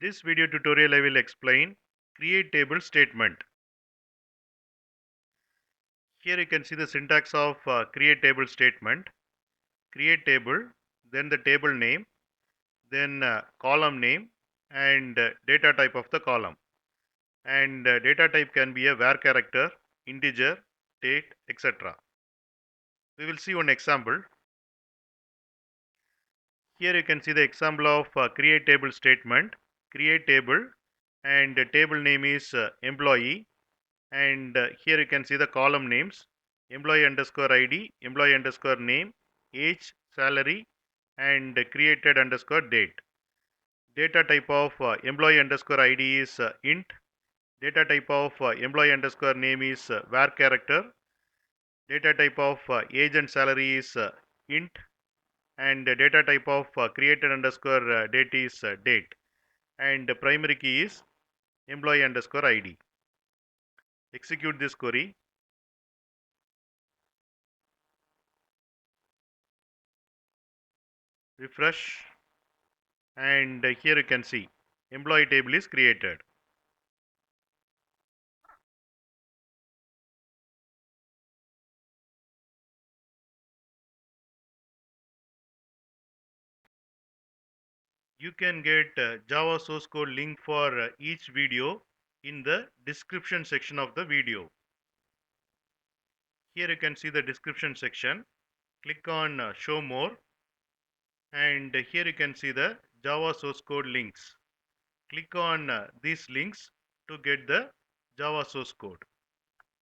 This video tutorial I will explain create table statement. Here you can see the syntax of create table statement. Create table, then the table name, then column name and data type of the column. And data type can be a var character, integer, date, etc. We will see one example. Here you can see the example of create table statement. Create table and the table name is employee, and here you can see the column names employee underscore id, employee underscore name, age, salary and created underscore date. Data type of employee underscore id is int. Data type of employee underscore name is var character. Data type of age and salary is int, and data type of created underscore date is date, and primary key is employee underscore id. Execute this query. Refresh, and here you can see employee table is created. You can get Java source code link for each video in the description section of the video. Here you can see the description section. Click on show more, and here you can see the Java source code links. Click on these links to get the Java source code.